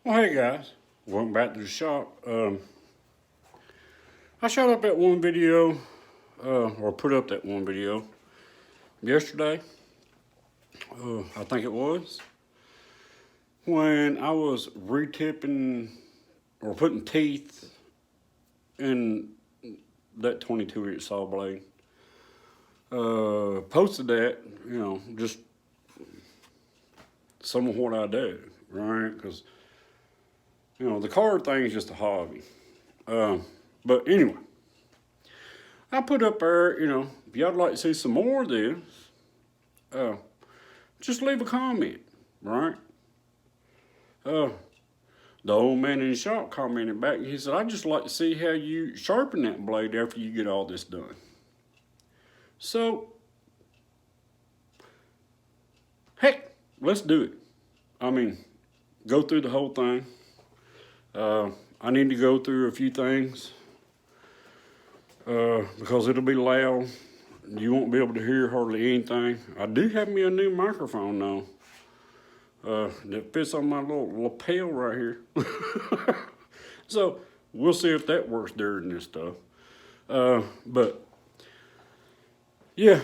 Well, hey guys, welcome back to the shop. I shot up that one video, or put up that one video yesterday. I think it was when I was retipping or putting teeth in that 22-inch saw blade. Posted that, just some of what I do, right? Because the card thing is just a hobby. But anyway, I put up there, if y'all like to see some more of this, just leave a comment, right? The old man in the shop commented back, and he said, I'd just like to see how you sharpen that blade after you get all this done. So, heck, let's do it. I mean, go through the whole thing. I need to go through a few things because it'll be loud. You won't be able to hear hardly anything. I do have me a new microphone now that fits on my little lapel right here. So we'll see if that works during this stuff. But yeah,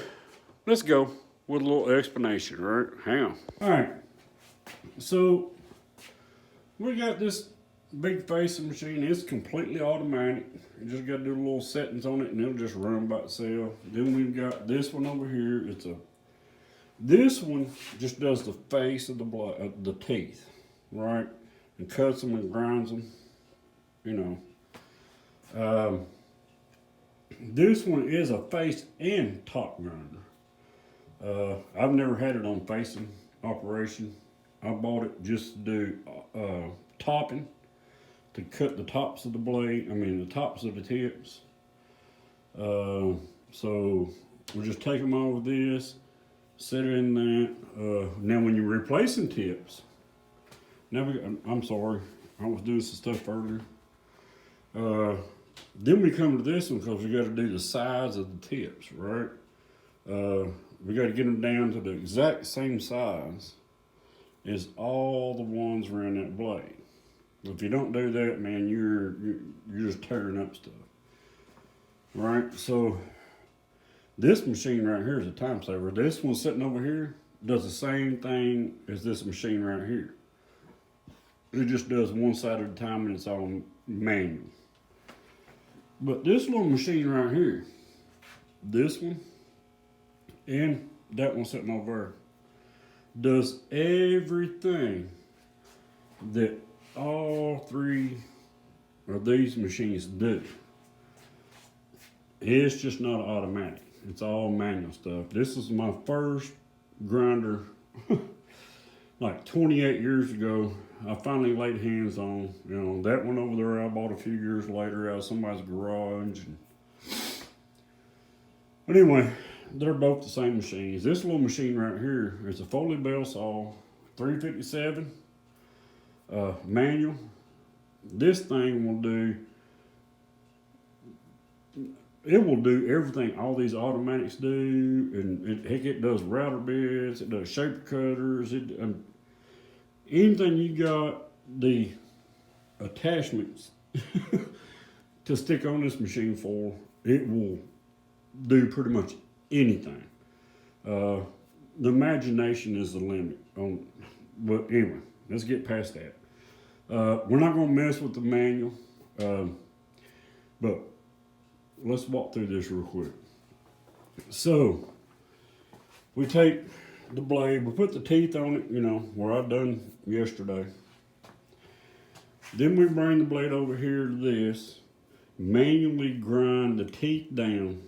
let's go with a little explanation, right? Hang on. All right. So we got this big facing machine. It's completely automatic. You just got to do little settings on it and it'll just run by itself. Then we've got this one over here. This one just does the face of the teeth, right? And cuts them and grinds them, This one is a face and top grinder. I've never had it on facing operation. I bought it just to do topping, to cut the tops of the blade, the tops of the tips. So we'll just take them over this, set it in that. Now when you're replacing tips, I'm sorry, I was doing some stuff earlier. Then we come to this one because we got to do the size of the tips, right? We got to get them down to the exact same size as all the ones around that blade. If you don't do that, man, you're just tearing up stuff. Right? So this machine right here is a time saver. This one sitting over here does the same thing as this machine right here. It just does one side at a time and it's all manual. But this little machine right here, this one and that one sitting over there, does everything that all three of these machines do. It's just not automatic. It's all manual stuff. This is my first grinder like 28 years ago. I finally laid hands on, that one over there I bought a few years later out of somebody's garage. But anyway, they're both the same machines. This little machine right here is a Foley bell saw, 357, manual. This thing will do everything all these automatics do, and heck, it does router bits, it does shaper cutters, anything you got the attachments to stick on this machine for, it will do pretty much anything. The imagination is the limit. But anyway, let's get past that. We're not going to mess with the manual, but let's walk through this real quick. So we take the blade, we put the teeth on it, where I done yesterday. Then we bring the blade over here to this, manually grind the teeth down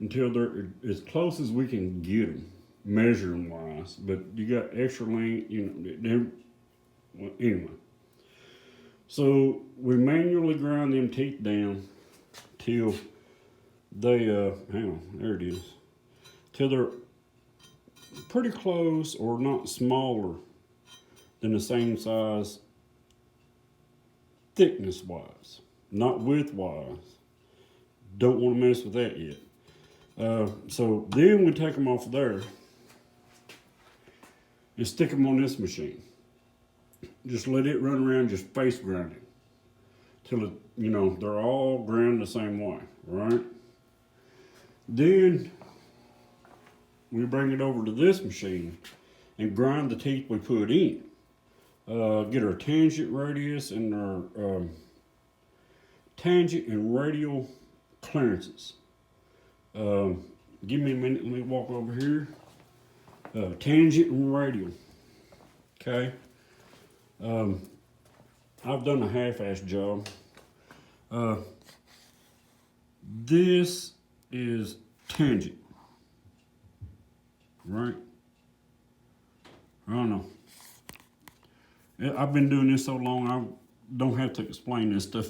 until they're as close as we can get them, measuring wise. But you got extra length, anyway. So we manually grind them teeth down till they, hang on, there it is, till they're pretty close or not smaller than the same size thickness wise, not width wise. Don't want to mess with that yet. So then we take them off there and stick them on this machine. just let it run around, just face grinding till it, you know, they're all ground the same way, right? Then we bring it over to this machine and grind the teeth we put in. Get our tangent radius and our tangent and radial clearances. Give me a minute, let me walk over here. Tangent and radial. Okay. I've done a half-ass job. This is tangent. Right? I don't know. I've been doing this so long, I don't have to explain this stuff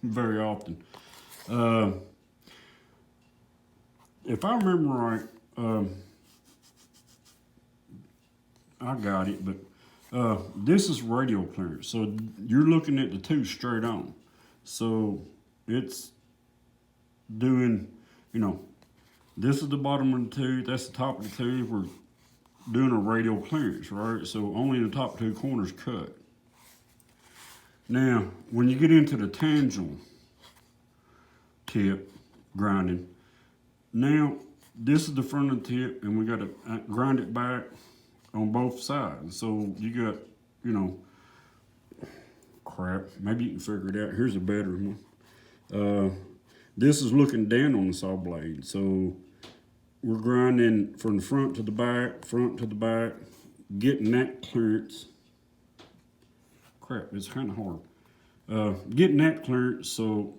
very often. If I remember right, I got it, but this is radial clearance. So you're looking at the tooth straight on. So it's doing, you know, this is the bottom of the tooth, that's the top of the tooth. We're doing a radial clearance, right? So only the top two corners cut. Now, when you get into the tangential tip grinding, now this is the front of the tip and we got to grind it back on both sides. So you got, you know, crap, maybe you can figure it out. Here's a better one. This is looking down on the saw blade. So we're grinding from the front to the back, getting that clearance. Crap, it's kind of hard. Getting that clearance, so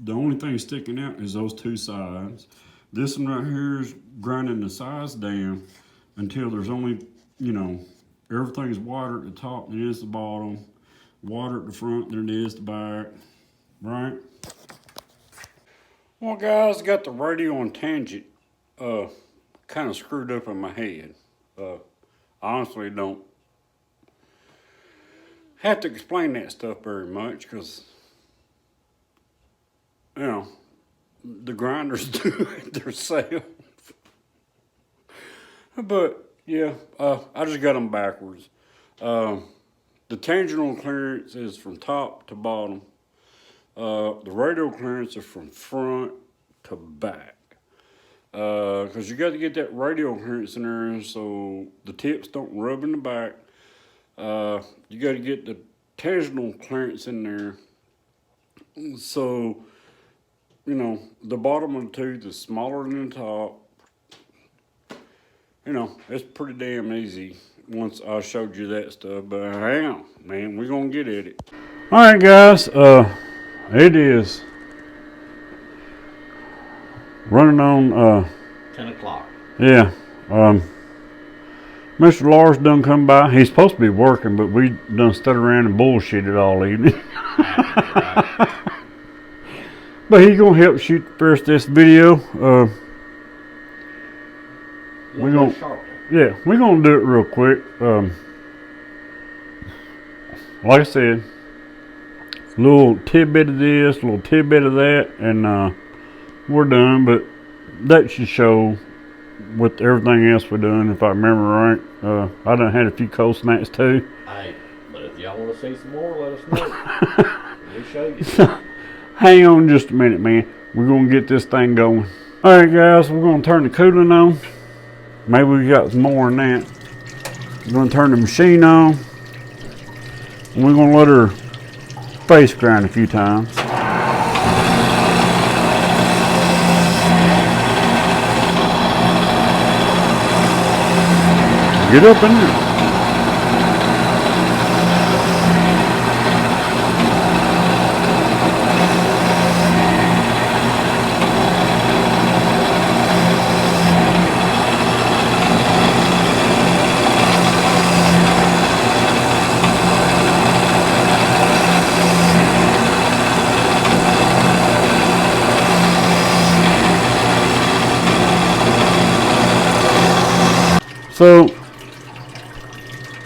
the only thing sticking out is those two sides. This one right here is grinding the sides down until there's only, you know, everything's water at the top and it is the bottom, water at the front and it is the back, right? Well, guys, got the radial and tangent kind of screwed up in my head. Honestly, don't have to explain that stuff very much because, you know, the grinders do it themselves. But yeah, I just got them backwards. The tangential clearance is from top to bottom. The radial clearance is from front to back. Because you got to get that radial clearance in there so the tips don't rub in the back. You got to get the tangential clearance in there so, you know, the bottom of the tooth is smaller than the top. You know, it's pretty damn easy once I showed you that stuff, but hang on, man, we're gonna get at it. All right, guys, it is running on 10 o'clock. Yeah. Mr. Lars done come by. He's supposed to be working, but we done stood around and bullshitted all evening. But he's gonna help shoot first this video. We're gonna do it real quick. Like I said, a little tidbit of this, a little tidbit of that, and we're done. But that should show with everything else we're doing, if I remember right. I done had a few cold snaps too. Hey, but if y'all want to see some more, let us know. We'll show you. Hang on just a minute, man. We're gonna get this thing going. All right, guys, we're gonna turn the cooling on. Maybe we got some more than that. We're gonna turn the machine on. And we're gonna let her face grind a few times. Get up in there. So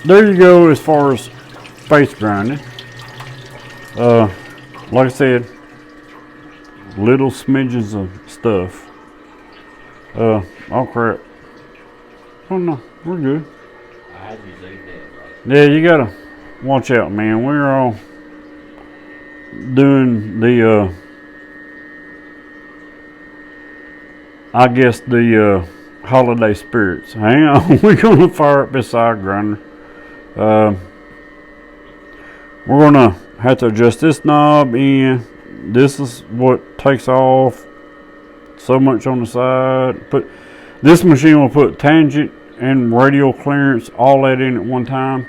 there you go as far as face grinding. Like I said, little smidgens of stuff. Oh crap. Oh no, we're good. I had you zoom in, right? Yeah, you gotta watch out, man. We're all doing the, I guess the holiday spirits. Hang on, we're gonna fire up this side grinder. We're gonna have to adjust this knob in. This is what takes off so much on the side. Put this machine will put tangent and radial clearance, all that in at one time.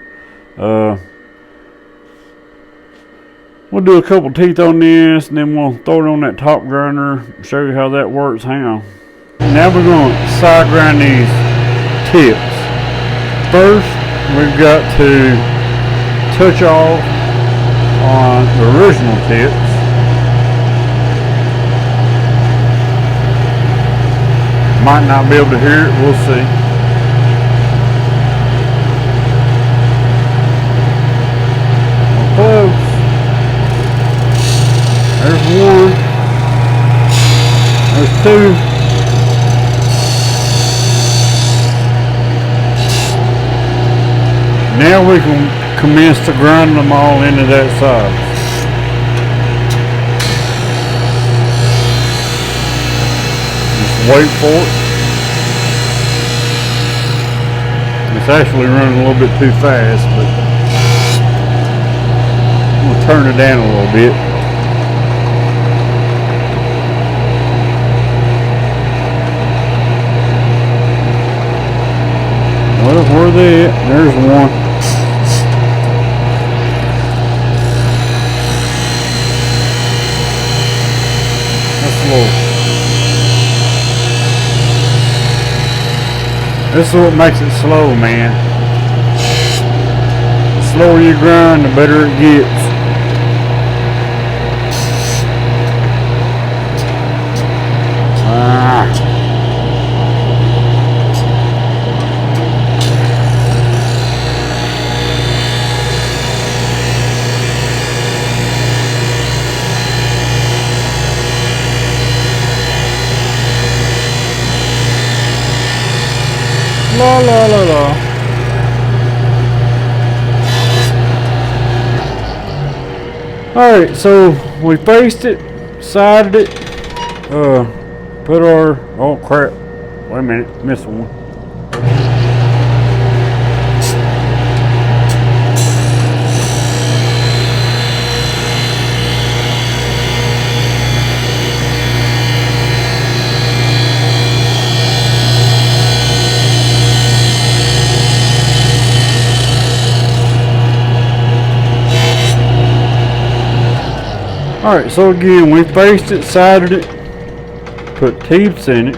We'll do a couple teeth on this, and then we'll throw it on that top grinder, show you how that works. Hang on. Now we're going to side grind these tips. First, we've got to touch off on the original tips. Might not be able to hear it, we'll see. Close. There's one. There's two. Now we can commence to grind them all into that size. Just wait for it. It's actually running a little bit too fast, but we'll turn it down a little bit. Well, where are they at? There's one. That's slow. This is what makes it slow, man. The slower you grind, the better it gets. La la la la. Alright, so we faced it, sided it, put our, oh crap, wait a minute, missed one. Alright, so again, we faced it, sided it, put teeps in it.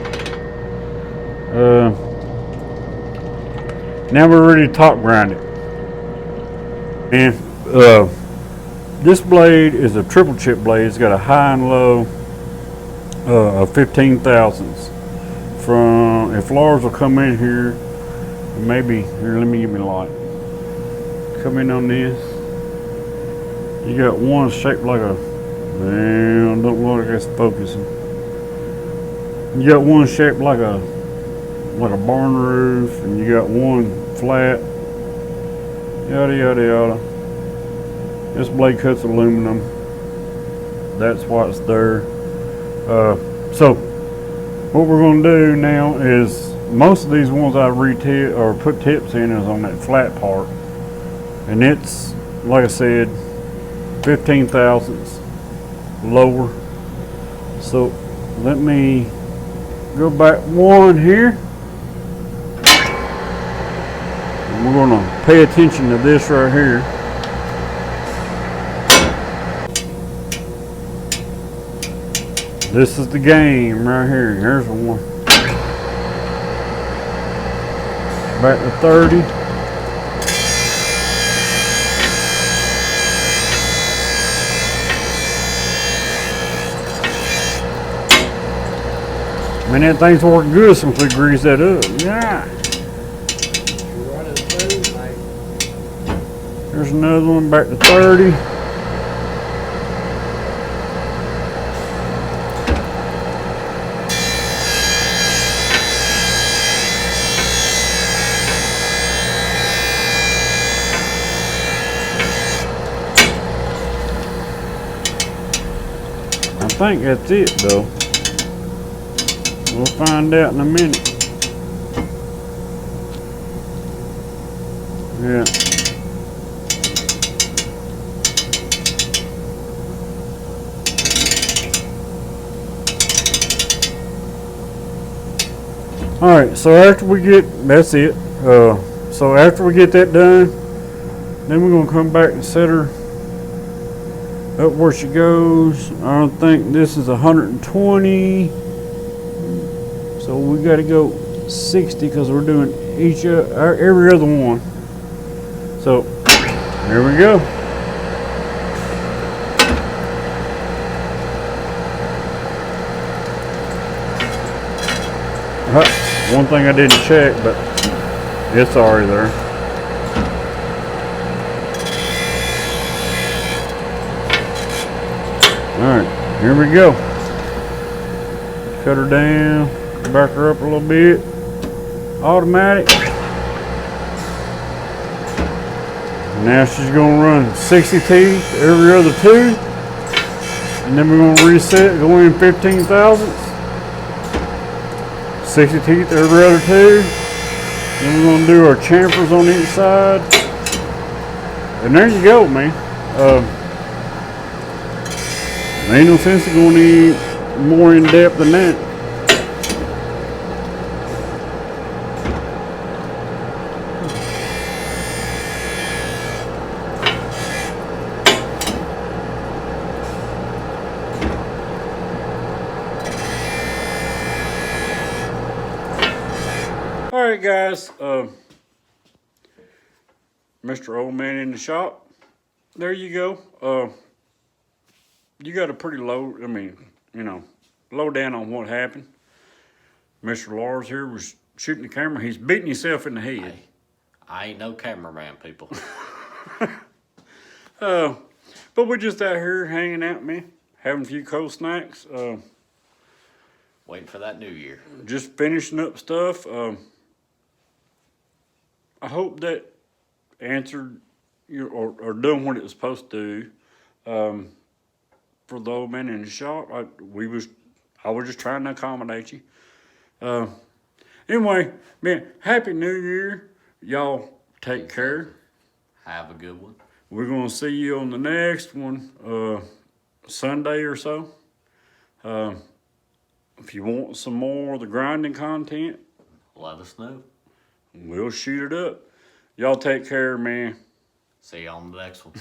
Now we're ready to top grind it. And this blade is a triple chip blade. It's got a high and low of 15 thousandths. From, if Lars will come in here, maybe, here, let me give me a light. Come in on this. You got one shaped like a, man, don't look like it's focusing. You got one shaped like a barn roof, and you got one flat. Yada yada yada. This blade cuts aluminum. That's why it's there. So what we're going to do now is, most of these ones I retip or put tips in is on that flat part, and it's, like I said, 15 thousandths lower. So let me go back one here, and we're going to pay attention to this right here. This is the game right here. Here's one. Back to 30. Man, that thing's working good since we greased that up. Yeah. There's another one, back to 30. think that's it though. We'll find out in a minute. Yeah. Alright, so after we get, that's it. So after we get that done, then we're going to come back and set her up where she goes. I think this is 120. So we got to go 60 because we're doing every other one. So here we go. One thing I didn't check, but it's already there. Alright, here we go. Cut her down, back her up a little bit. Automatic. Now she's going to run 60 teeth every other two. And then we're going to reset, go in 15 thousandths. 60 teeth every other two. Then we're going to do our chamfers on each side. And there you go, man. There ain't no sense of going any more in depth than that. Alright guys, Mr. Old Man in the shop, there you go. You got a pretty low, low down on what happened. Mr. Lars here was shooting the camera, he's beating himself in the head. Hey, I ain't no cameraman, people. But we're just out here hanging out, man, having a few cold snacks. Waiting for that new year. Just finishing up stuff. I hope that answered or doing what it was supposed to do. For the old man in the shop, I was just trying to accommodate you. Anyway, man, Happy New Year. Y'all take care. Have a good one. We're gonna see you on the next one, Sunday or so. If you want some more of the grinding content, Let us know. we'll shoot it up. Y'all take care, man. See you on the next one.